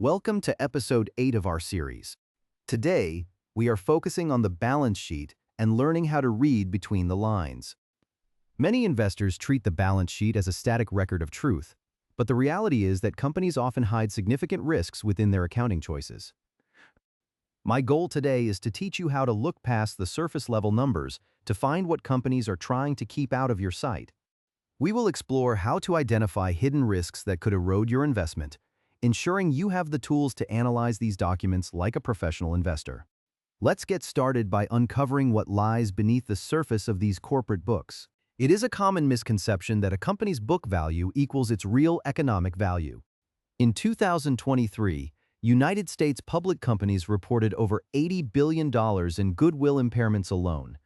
Welcome to episode 8 of our series. Today, we are focusing on the balance sheet and learning how to read between the lines. Many investors treat the balance sheet as a static record of truth, but the reality is that companies often hide significant risks within their accounting choices. My goal today is to teach you how to look past the surface-level numbers to find what companies are trying to keep out of your sight. We will explore how to identify hidden risks that could erode your investment, ensuring you have the tools to analyze these documents like a professional investor. Let's get started by uncovering what lies beneath the surface of these corporate books. It is a common misconception that a company's book value equals its real economic value. In 2023, United States public companies reported over $80 billion in goodwill impairments alone.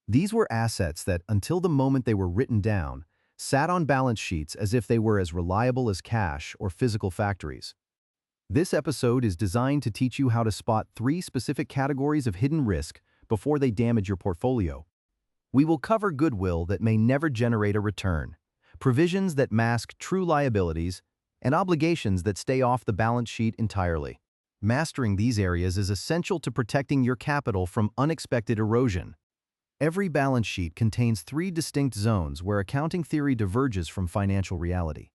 These were assets that, until the moment they were written down, sat on balance sheets as if they were as reliable as cash or physical factories. This episode is designed to teach you how to spot 3 specific categories of hidden risk before they damage your portfolio. We will cover goodwill that may never generate a return, provisions that mask true liabilities, and obligations that stay off the balance sheet entirely. Mastering these areas is essential to protecting your capital from unexpected erosion. Every balance sheet contains 3 distinct zones where accounting theory diverges from financial reality.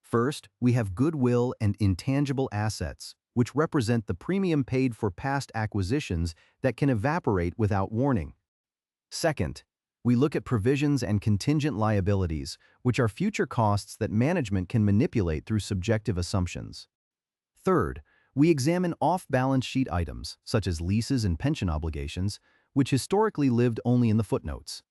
First, we have goodwill and intangible assets, which represent the premium paid for past acquisitions that can evaporate without warning. Second, we look at provisions and contingent liabilities, which are future costs that management can manipulate through subjective assumptions. Third, we examine off-balance sheet items, such as leases and pension obligations, which historically lived only in the footnotes.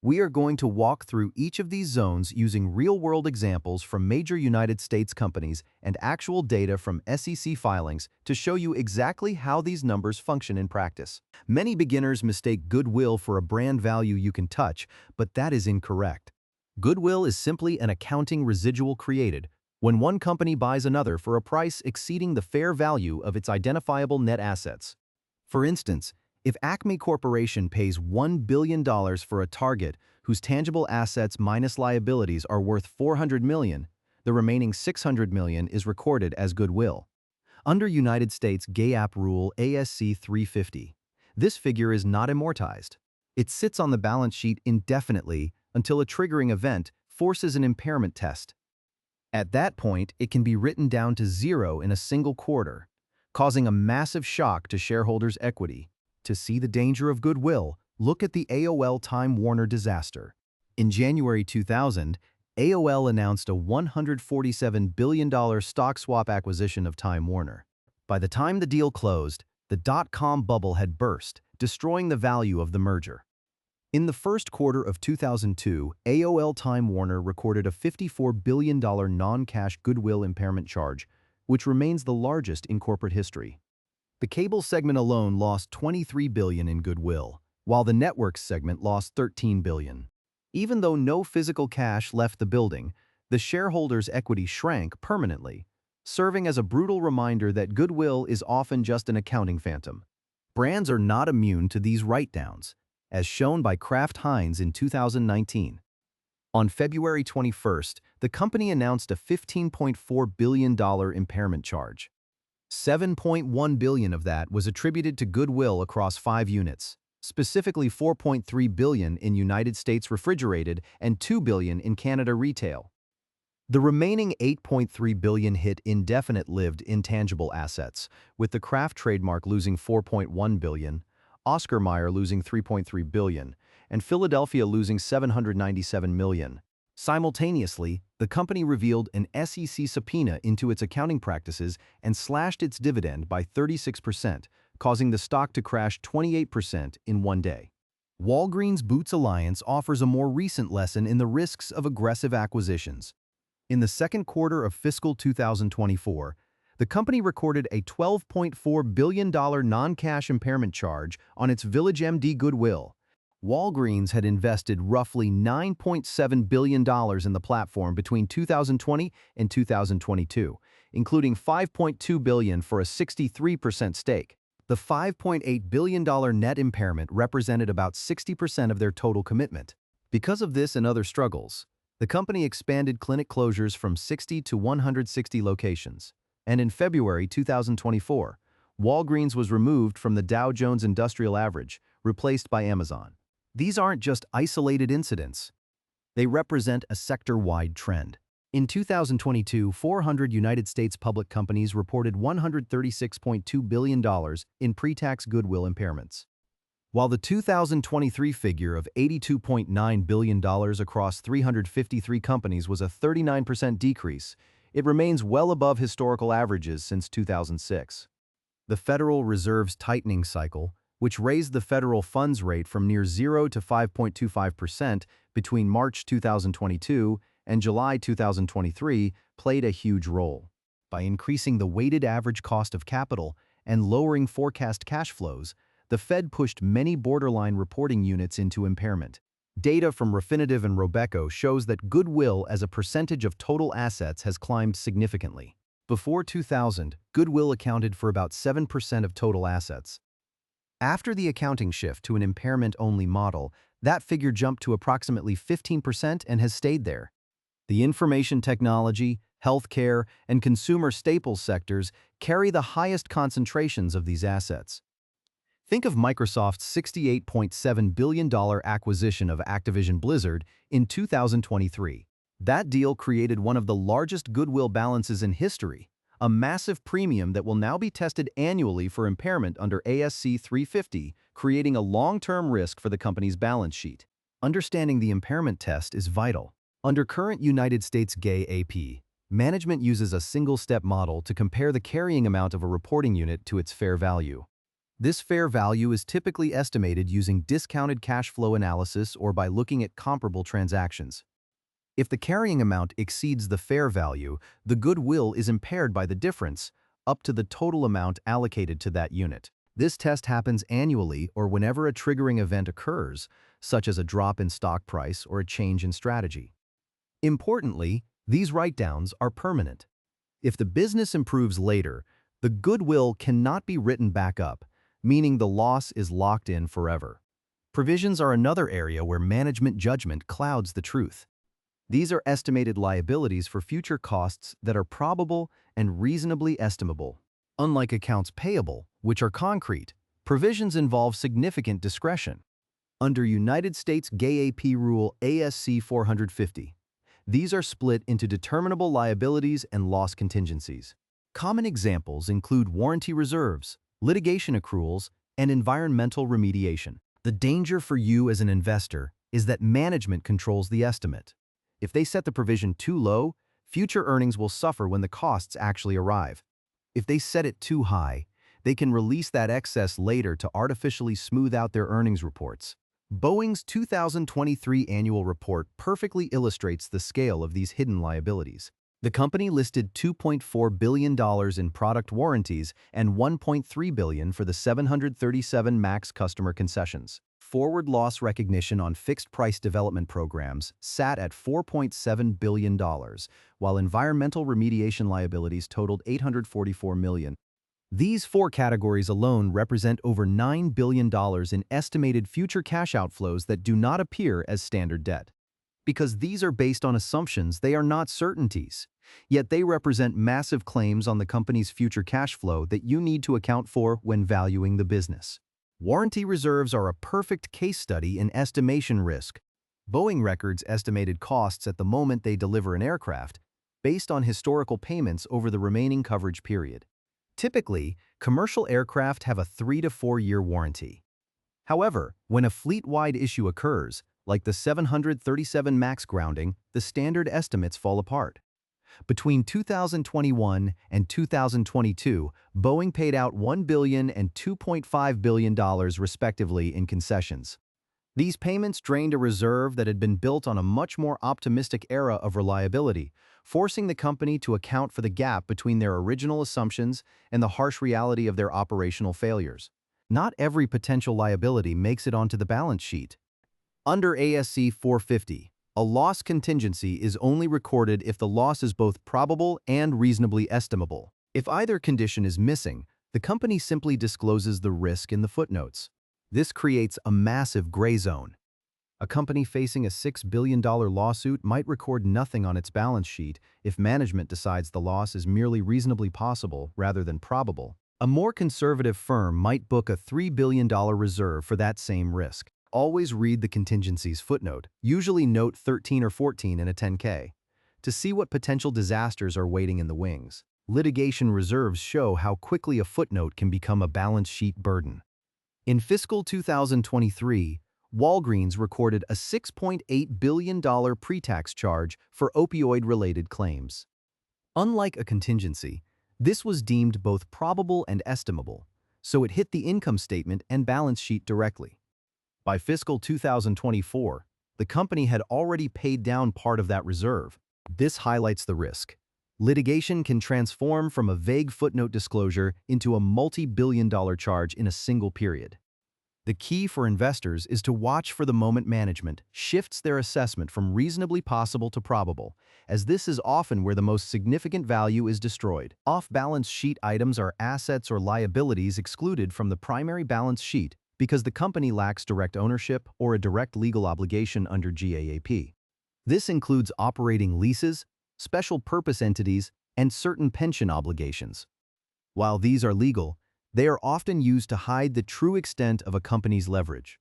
We are going to walk through each of these zones using real-world examples from major United States companies and actual data from SEC filings to show you exactly how these numbers function in practice. Many beginners mistake goodwill for a brand value you can touch, but that is incorrect. Goodwill is simply an accounting residual created when one company buys another for a price exceeding the fair value of its identifiable net assets. For instance, if Acme Corporation pays $1 billion for a target whose tangible assets minus liabilities are worth $400 million, the remaining $600 million is recorded as goodwill. Under United States GAAP Rule ASC 350, this figure is not amortized. It sits on the balance sheet indefinitely until a triggering event forces an impairment test. At that point, it can be written down to 0 in a single quarter, causing a massive shock to shareholders' equity. To see the danger of goodwill, look at the AOL Time Warner disaster. In January 2000, AOL announced a $147 billion stock swap acquisition of Time Warner. By the time the deal closed, the dot-com bubble had burst, destroying the value of the merger. In the first quarter of 2002, AOL Time Warner recorded a $54 billion non-cash goodwill impairment charge, which remains the largest in corporate history. The cable segment alone lost $23 billion in goodwill, while the networks segment lost $13 billion. Even though no physical cash left the building, the shareholders' equity shrank permanently, serving as a brutal reminder that goodwill is often just an accounting phantom. Brands are not immune to these write-downs, as shown by Kraft Heinz in 2019. On February 21st, the company announced a $15.4 billion impairment charge. $7.1 billion of that was attributed to goodwill across 5 units, specifically $4.3 billion in United States refrigerated and $2 billion in Canada retail. The remaining $8.3 billion hit indefinite-lived intangible assets, with the Kraft trademark losing $4.1 billion, Oscar Mayer losing $3.3 billion, and Philadelphia losing $797 million. Simultaneously, the company revealed an SEC subpoena into its accounting practices and slashed its dividend by 36%, causing the stock to crash 28% in one day. Walgreens Boots Alliance offers a more recent lesson in the risks of aggressive acquisitions. In the second quarter of fiscal 2024, the company recorded a $12.4 billion non-cash impairment charge on its VillageMD goodwill. Walgreens had invested roughly $9.7 billion in the platform between 2020 and 2022, including $5.2 billion for a 63% stake. The $5.8 billion net impairment represented about 60% of their total commitment. Because of this and other struggles, the company expanded clinic closures from 60 to 160 locations, And in February 2024, Walgreens was removed from the Dow Jones Industrial Average, replaced by Amazon. These aren't just isolated incidents. They represent a sector-wide trend. In 2022, 400 United States public companies reported $136.2 billion in pre-tax goodwill impairments. While the 2023 figure of $82.9 billion across 353 companies was a 39% decrease, it remains well above historical averages since 2006. The Federal Reserve's tightening cycle, which raised the federal funds rate from near 0 to 5.25% between March 2022 and July 2023, played a huge role. By increasing the weighted average cost of capital and lowering forecast cash flows, the Fed pushed many borderline reporting units into impairment. Data from Refinitiv and Robeco shows that goodwill as a percentage of total assets has climbed significantly. Before 2000, goodwill accounted for about 7% of total assets. After the accounting shift to an impairment-only model, that figure jumped to approximately 15% and has stayed there. The information technology, healthcare, and consumer staples sectors carry the highest concentrations of these assets. Think of Microsoft's $68.7 billion acquisition of Activision Blizzard in 2023. That deal created one of the largest goodwill balances in history, a massive premium that will now be tested annually for impairment under ASC 350, creating a long-term risk for the company's balance sheet. Understanding the impairment test is vital. Under current United States GAAP, management uses a single-step model to compare the carrying amount of a reporting unit to its fair value. This fair value is typically estimated using discounted cash flow analysis or by looking at comparable transactions. If the carrying amount exceeds the fair value, the goodwill is impaired by the difference, up to the total amount allocated to that unit. This test happens annually or whenever a triggering event occurs, such as a drop in stock price or a change in strategy. Importantly, these write-downs are permanent. If the business improves later, the goodwill cannot be written back up, meaning the loss is locked in forever. Provisions are another area where management judgment clouds the truth. These are estimated liabilities for future costs that are probable and reasonably estimable. Unlike accounts payable, which are concrete, provisions involve significant discretion. Under United States GAAP Rule ASC 450, these are split into determinable liabilities and loss contingencies. Common examples include warranty reserves, litigation accruals, and environmental remediation. The danger for you as an investor is that management controls the estimate. If they set the provision too low, future earnings will suffer when the costs actually arrive. If they set it too high, they can release that excess later to artificially smooth out their earnings reports. Boeing's 2023 annual report perfectly illustrates the scale of these hidden liabilities. The company listed $2.4 billion in product warranties and $1.3 billion for the 737 MAX customer concessions. Forward loss recognition on fixed-price development programs sat at $4.7 billion, while environmental remediation liabilities totaled $844 million. These four categories alone represent over $9 billion in estimated future cash outflows that do not appear as standard debt. Because these are based on assumptions, they are not certainties. Yet they represent massive claims on the company's future cash flow that you need to account for when valuing the business. Warranty reserves are a perfect case study in estimation risk. Boeing records estimated costs at the moment they deliver an aircraft, based on historical payments over the remaining coverage period. Typically, commercial aircraft have a 3 to 4 year warranty. However, when a fleet-wide issue occurs, like the 737 MAX grounding, the standard estimates fall apart. Between 2021 and 2022, Boeing paid out $1 billion and $2.5 billion respectively in concessions. These payments drained a reserve that had been built on a much more optimistic era of reliability, forcing the company to account for the gap between their original assumptions and the harsh reality of their operational failures. Not every potential liability makes it onto the balance sheet. Under ASC 450, a loss contingency is only recorded if the loss is both probable and reasonably estimable. If either condition is missing, the company simply discloses the risk in the footnotes. This creates a massive gray zone. A company facing a $6 billion lawsuit might record nothing on its balance sheet if management decides the loss is merely reasonably possible rather than probable. A more conservative firm might book a $3 billion reserve for that same risk. Always read the contingencies footnote, usually note 13 or 14 in a 10K, to see what potential disasters are waiting in the wings. Litigation reserves show how quickly a footnote can become a balance sheet burden. In fiscal 2023, Walgreens recorded a $6.8 billion pre-tax charge for opioid-related claims. Unlike a contingency, this was deemed both probable and estimable, so it hit the income statement and balance sheet directly. By fiscal 2024, the company had already paid down part of that reserve. This highlights the risk. Litigation can transform from a vague footnote disclosure into a multi-billion-dollar charge in a single period. The key for investors is to watch for the moment management shifts their assessment from reasonably possible to probable, as this is often where the most significant value is destroyed. Off-balance sheet items are assets or liabilities excluded from the primary balance sheet because the company lacks direct ownership or a direct legal obligation under GAAP. This includes operating leases, special purpose entities, and certain pension obligations. While these are legal, they are often used to hide the true extent of a company's leverage.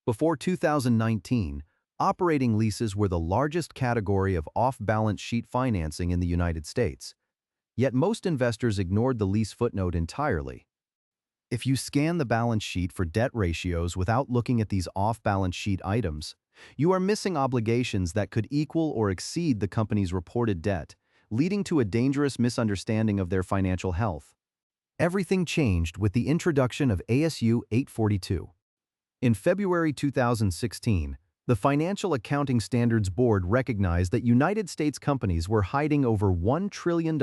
Before 2019, operating leases were the largest category of off-balance sheet financing in the United States. Yet most investors ignored the lease footnote entirely. If you scan the balance sheet for debt ratios without looking at these off-balance sheet items, you are missing obligations that could equal or exceed the company's reported debt, leading to a dangerous misunderstanding of their financial health. Everything changed with the introduction of ASU 842. In February 2016, the Financial Accounting Standards Board recognized that United States companies were hiding over $1 trillion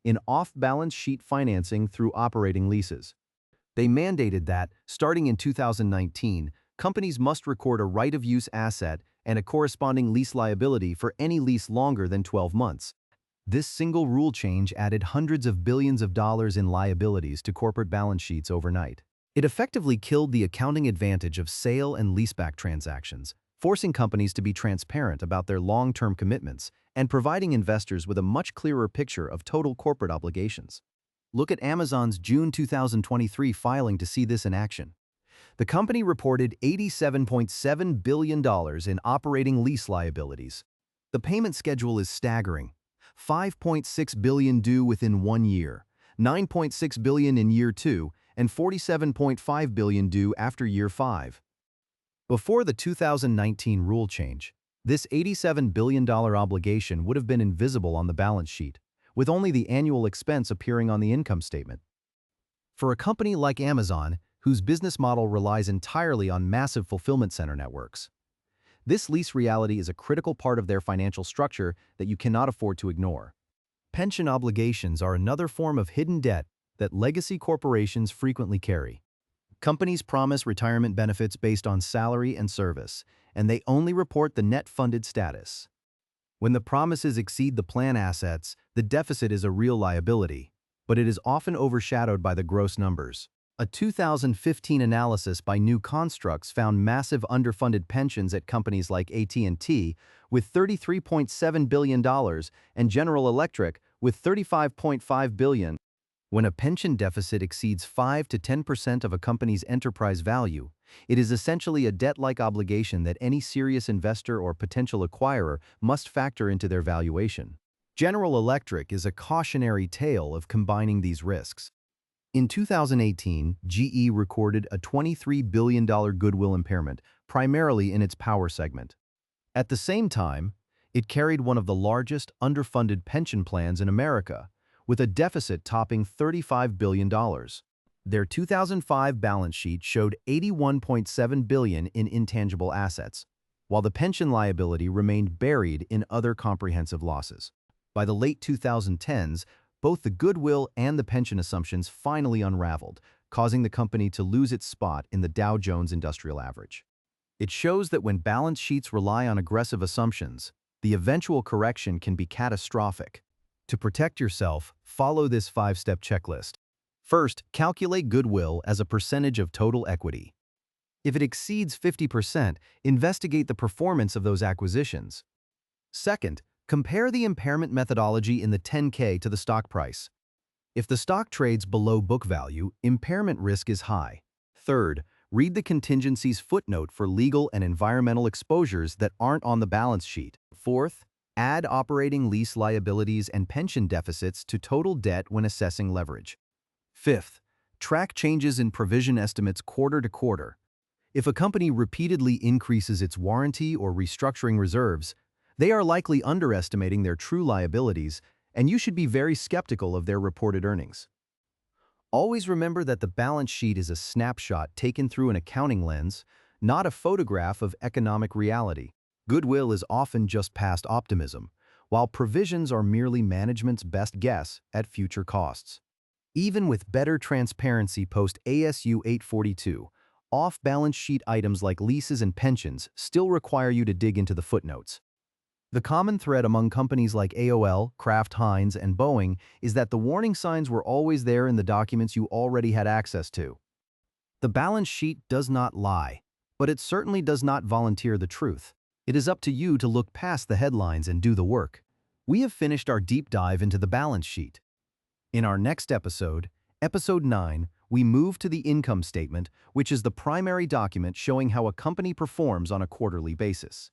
in off-balance sheet financing through operating leases. They mandated that, starting in 2019, companies must record a right-of-use asset and a corresponding lease liability for any lease longer than 12 months. This single rule change added hundreds of billions of dollars in liabilities to corporate balance sheets overnight. It effectively killed the accounting advantage of sale and leaseback transactions, forcing companies to be transparent about their long-term commitments and providing investors with a much clearer picture of total corporate obligations. Look at Amazon's June 2023 filing to see this in action. The company reported $87.7 billion in operating lease liabilities. The payment schedule is staggering. $5.6 billion due within 1 year, $9.6 billion in year 2, and $47.5 billion due after year 5. Before the 2019 rule change, this $87 billion obligation would have been invisible on the balance sheet, with only the annual expense appearing on the income statement. For a company like Amazon, whose business model relies entirely on massive fulfillment center networks, this lease reality is a critical part of their financial structure that you cannot afford to ignore. Pension obligations are another form of hidden debt that legacy corporations frequently carry. Companies promise retirement benefits based on salary and service, and they only report the net funded status. When the promises exceed the plan assets, the deficit is a real liability, but it is often overshadowed by the gross numbers. A 2015 analysis by New Constructs found massive underfunded pensions at companies like AT&T with $33.7 billion and General Electric with $35.5 billion. When a pension deficit exceeds 5 to 10% of a company's enterprise value, it is essentially a debt-like obligation that any serious investor or potential acquirer must factor into their valuation. General Electric is a cautionary tale of combining these risks. In 2018, GE recorded a $23 billion goodwill impairment, primarily in its power segment. At the same time, it carried one of the largest underfunded pension plans in America, with a deficit topping $35 billion. Their 2005 balance sheet showed $81.7 billion in intangible assets, while the pension liability remained buried in other comprehensive losses. By the late 2010s, both the goodwill and the pension assumptions finally unraveled, causing the company to lose its spot in the Dow Jones Industrial Average. It shows that when balance sheets rely on aggressive assumptions, the eventual correction can be catastrophic. To protect yourself, follow this 5-step checklist. First, calculate goodwill as a percentage of total equity. If it exceeds 50%, investigate the performance of those acquisitions. Second, compare the impairment methodology in the 10K to the stock price. If the stock trades below book value, impairment risk is high. Third, read the contingencies footnote for legal and environmental exposures that aren't on the balance sheet. Fourth, add operating lease liabilities and pension deficits to total debt when assessing leverage. Fifth, track changes in provision estimates quarter to quarter. If a company repeatedly increases its warranty or restructuring reserves, they are likely underestimating their true liabilities, and you should be very skeptical of their reported earnings. Always remember that the balance sheet is a snapshot taken through an accounting lens, not a photograph of economic reality. Goodwill is often just past optimism, while provisions are merely management's best guess at future costs. Even with better transparency post-ASU 842, off-balance sheet items like leases and pensions still require you to dig into the footnotes. The common thread among companies like AOL, Kraft Heinz, and Boeing is that the warning signs were always there in the documents you already had access to. The balance sheet does not lie, but it certainly does not volunteer the truth. It is up to you to look past the headlines and do the work. We have finished our deep dive into the balance sheet. In our next episode, Episode 9, we move to the income statement, which is the primary document showing how a company performs on a quarterly basis.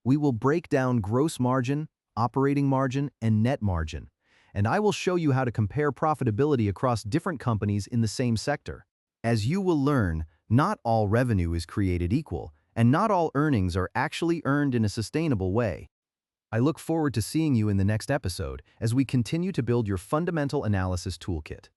We will break down gross margin, operating margin, and net margin, and I will show you how to compare profitability across different companies in the same sector. As you will learn, not all revenue is created equal, and not all earnings are actually earned in a sustainable way. I look forward to seeing you in the next episode as we continue to build your fundamental analysis toolkit.